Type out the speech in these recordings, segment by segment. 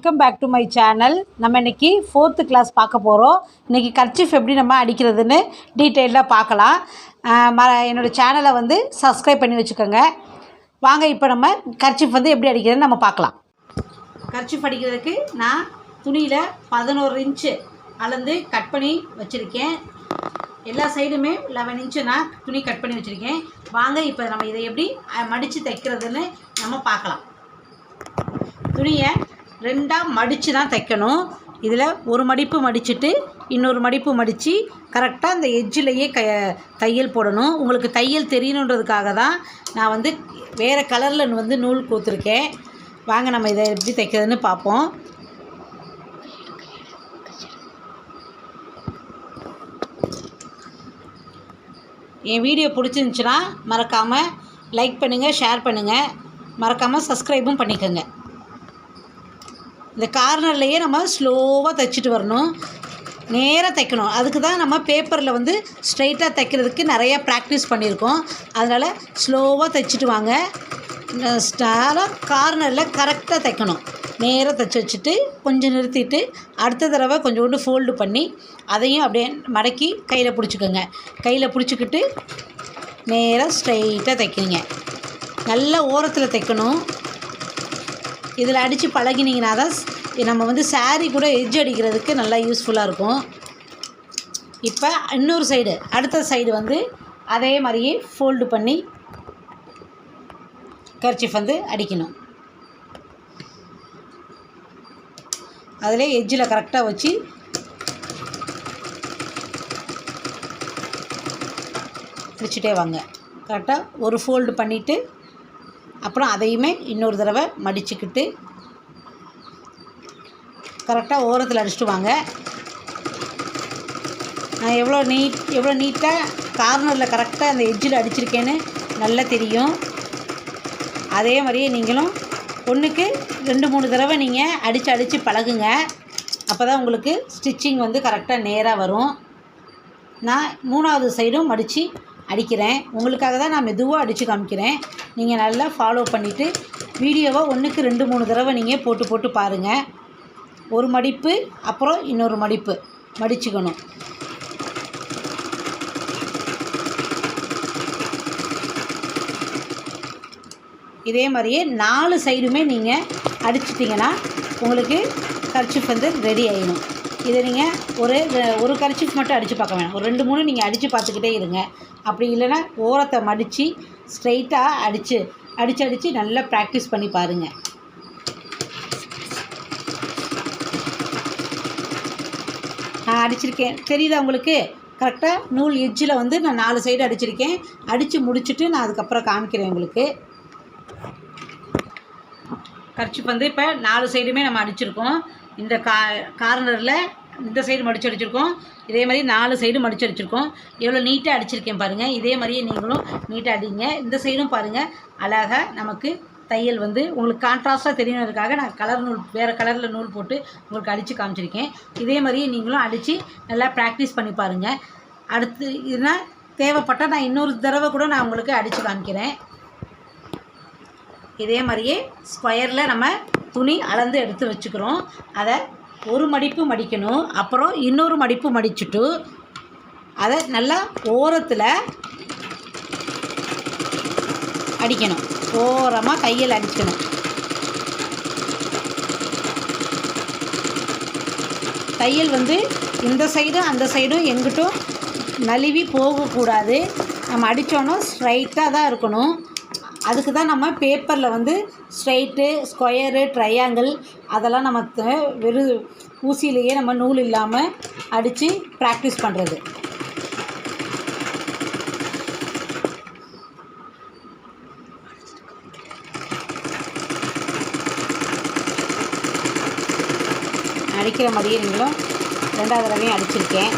Welcome back to my channel. நம்ம இன்றைக்கி 4th class பார்க்க போகிறோம். இன்றைக்கி கர்ச்சீஃப் எப்படி நம்ம அடிக்கிறதுன்னு டீட்டெயிலாக பார்க்கலாம். என்னோடய சேனலை வந்து சப்ஸ்கிரைப் பண்ணி வச்சுக்கோங்க. வாங்க இப்போ நம்ம கர்ச்சீஃப் வந்து எப்படி அடிக்கிறதுன்னு நம்ம பார்க்கலாம். கர்ச்சீஃப் அடிக்கிறதுக்கு நான் துணியில் 11 இன்ச்சு அளந்து கட் பண்ணி வச்சுருக்கேன். எல்லா சைடுமே 11 இன்ச்சு நான் துணி கட் பண்ணி வச்சுருக்கேன். வாங்க இப்போ நம்ம இதை எப்படி மடித்து தைக்கிறதுன்னு நம்ம பார்க்கலாம். துணியை 2ஆக மடித்து தான் தைக்கணும். இதில் ஒரு மடிப்பு மடிச்சுட்டு இன்னொரு மடிப்பு மடித்து கரெக்டாக அந்த எட்ஜிலேயே தையல் போடணும். உங்களுக்கு தையல் தெரியணுன்றதுக்காக தான் நான் வந்து வேறு கலரில் வந்து நூல் கோத்துருக்கேன். வாங்க நம்ம இதை எப்படி தைக்கிறதுன்னு பார்ப்போம். என் வீடியோ பிடிச்சிருந்துச்சுன்னா மறக்காமல் லைக் பண்ணுங்கள், ஷேர் பண்ணுங்கள், மறக்காமல் சப்ஸ்கிரைபும் பண்ணிக்கோங்க. இந்த கார்னர்லேயே நம்ம ஸ்லோவாக தைச்சிட்டு வரணும், நேராக தைக்கணும். அதுக்கு தான் நம்ம பேப்பரில் வந்து ஸ்ட்ரைட்டாக தைக்கிறதுக்கு நிறையா ப்ராக்டிஸ் பண்ணியிருக்கோம். அதனால் ஸ்லோவாக தைச்சிட்டு வாங்க. ஸ்டாலாக கார்னரில் கரெக்டாக தைக்கணும். நேராக தைச்சி வச்சுட்டு கொஞ்சம் நிறுத்திட்டு அடுத்த தடவை கொஞ்சோண்டு ஃபோல்டு பண்ணி அதையும் அப்படியே மடக்கி கையில் பிடிச்சிக்கோங்க. கையில் பிடிச்சிக்கிட்டு நேராக ஸ்ட்ரைட்டாக தைக்கிங்க. நல்ல ஓரத்தில் தைக்கணும். இதில் அடித்து பழகினீங்கன்னா தான் நம்ம வந்து சாரீ கூட எட்ஜ் அடிக்கிறதுக்கு நல்லா யூஸ்ஃபுல்லாக இருக்கும். இப்போ இன்னொரு சைடு, அடுத்த சைடு வந்து அதே மாதிரியே ஃபோல்டு பண்ணி கர்ச்சீஃப் வந்து அடிக்கணும். அதில் எட்ஜில் கரெக்டாக வச்சு அடிச்சுட்டே வாங்க. கரெக்டாக ஒரு ஃபோல்டு பண்ணிவிட்டு அப்புறம் அதையுமே இன்னொரு தடவை மடிச்சுக்கிட்டு கரெக்டாக ஓரத்தில் அடிச்சுட்டு வாங்க. நான் எவ்வளோ நீட்டாக கார்னரில் கரெக்டாக அந்த எட்ஜில் அடிச்சிருக்கேன்னு நல்லா தெரியும். அதே மாதிரியே நீங்களும் 1க்கு 2-3 தடவை நீங்கள் அடித்து பழகுங்க. அப்போ தான் உங்களுக்கு ஸ்டிச்சிங் வந்து கரெக்டாக நேராக வரும். நான் 3வது சைடும் மடித்து அடிக்கிறேன். உங்களுக்காக தான் நான் மெதுவாக அடித்து காமிக்கிறேன். நீங்கள் நல்லா ஃபாலோ பண்ணிவிட்டு வீடியோவை 1க்கு 2-3 தடவை நீங்கள் போட்டு பாருங்கள். ஒரு மடிப்பு அப்புறம் இன்னொரு மடிப்பு மடிச்சுக்கணும். இதே மாதிரியே 4 சைடுமே நீங்கள் அடிச்சிட்டிங்கன்னா உங்களுக்கு கர்ச்சீஃப் வந்து ரெடி ஆகிடும். இதை நீங்கள் ஒரு கர்ச்சீஃப் மட்டும் அடித்து பார்க்க வேணாம், ஒரு 2-3 நீங்கள் அடித்து பார்த்துக்கிட்டே இருங்க. அப்படி இல்லைன்னா ஓரத்தை மடித்து ஸ்ட்ரைட்டாக அடித்து நல்லா ப்ராக்டிஸ் பண்ணி பாருங்கள். நான் அடிச்சிருக்கேன் தெரியுதா உங்களுக்கு? கரெக்டாக நூல் எட்ஜில் வந்து நான் 4 சைடு அடிச்சிருக்கேன். அடித்து முடிச்சுட்டு நான் அதுக்கப்புறம் காமிக்கிறேன் உங்களுக்கு. கர்ச்சீஃப் வந்து இப்போ 4 சைடுமே நம்ம அடிச்சிருக்கோம். இந்த கார்னரில் இந்த சைடு மடித்து அடிச்சிருக்கோம். இதே மாதிரி 4 சைடு மடித்து அடிச்சிருக்கோம். எவ்வளோ நீட்டாக அடிச்சிருக்கேன் பாருங்கள். இதே மாதிரியே நீங்களும் நீட்டாக அடிங்க. இந்த சைடும் பாருங்கள், அழகாக நமக்கு தையல் வந்து உங்களுக்கு கான்ட்ராஸ்ட்டாக தெரியணுன்றதுக்காக நான் வேறு கலரில் நூல் போட்டு உங்களுக்கு அடித்து காமிச்சிருக்கேன். இதே மாதிரியே நீங்களும் அடித்து நல்லா ப்ராக்டிஸ் பண்ணி பாருங்கள். அடுத்து இதுனா தேவைப்பட்டால் நான் இன்னொரு தடவை கூட நான் உங்களுக்கு அடித்து காமிக்கிறேன். இதே மாதிரியே ஸ்கொயரில் நம்ம துணி அளந்து எடுத்து வச்சுக்கிறோம். அதை ஒரு மடிப்பு மடிக்கணும், அப்புறம் இன்னொரு மடிப்பு மடிச்சுட்டு அதை நல்லா ஓரத்தில் அடிக்கணும். ஓரமாக கையில் அடிக்கணும். தையல் வந்து இந்த சைடும் அந்த சைடும் எங்கிட்டும் நழுவி போகக்கூடாது. நம்ம அடித்தோன்னா ஸ்ட்ரைட்டாக தான் இருக்கணும். அதுக்கு தான் நம்ம பேப்பரில் வந்து ஸ்ட்ரைட்டு, ஸ்கொயரு, ட்ரையாங்கிள் அதெல்லாம் நம்ம வெறும் ஊசியிலேயே நம்ம நூல் இல்லாமல் அடித்து ப்ராக்டிஸ் பண்ணுறது. அடிக்கிற மாதிரியே நீங்களும் 2வது தடவையும் அடிச்சிருக்கேன்.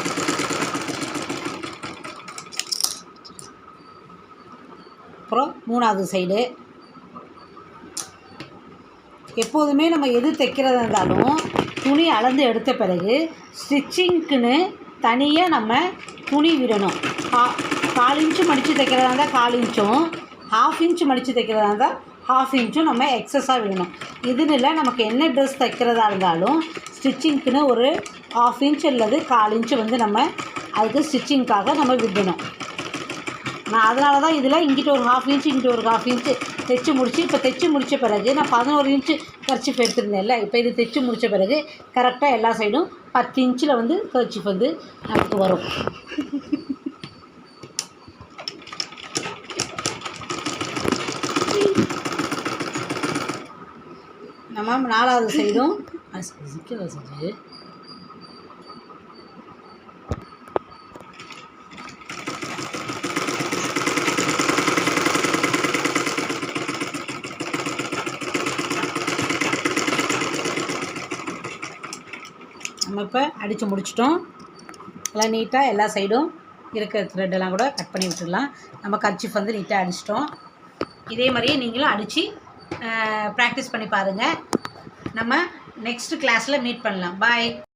அப்புறம் 3வது சைடு. எப்போதுமே நம்ம எது தைக்கிறதா இருந்தாலும் துணி அளந்து எடுத்த பிறகு ஸ்டிச்சிங்க்குன்னு தனியாக நம்ம துணி விடணும். 1/4 இன்ச்சு மடித்து தைக்கிறதா இருந்தால் 1/4 இன்ச்சும், 1/2 இன்ச்சு மடித்து தைக்கிறதா இருந்தால் 1/2 இன்ச்சும் நம்ம எக்ஸஸாக விடணும். இதுன்னு இல்லை, நமக்கு என்ன ட்ரெஸ் தைக்கிறதா இருந்தாலும் ஸ்டிச்சிங்க்குன்னு ஒரு 1/2 இன்ச் அல்லது 1/4 இன்ச்சு வந்து நம்ம அதுக்கு ஸ்டிச்சிங்க்காக நம்ம விடணும். நான் அதனால தான் இதில் இங்கிட்ட ஒரு 1/2 இன்ச்சு இங்கிட்ட ஒரு 1/2 இன்ச்சு தைச்சி முடித்து, இப்போ தைச்சி முடித்த பிறகு நான் 11 இன்ச்சு கர்ச்சீஃப் எடுத்துருந்தேன்ல, இப்போ இது தைச்சி முடித்த பிறகு கரெக்டாக எல்லா சைடும் 10 இன்ச்சில் வந்து கர்ச்சீஃப் வந்து நமக்கு வரும். நம்ம 4வது சைடும் செஞ்சு நம்ம இப்போ அடித்து முடிச்சிட்டோம். எல்லாம் நீட்டாக எல்லா சைடும் இருக்கிற த்ரெட்டெல்லாம் கூட கட் பண்ணி விட்டுடலாம். நம்ம கர்ச்சீஃப் வந்து நீட்டாக அடிச்சிட்டோம். இதே மாதிரியே நீங்களும் அடித்து ப்ராக்டிஸ் பண்ணி பாருங்கள். நம்ம நெக்ஸ்ட் கிளாஸில் மீட் பண்ணலாம். பாய்.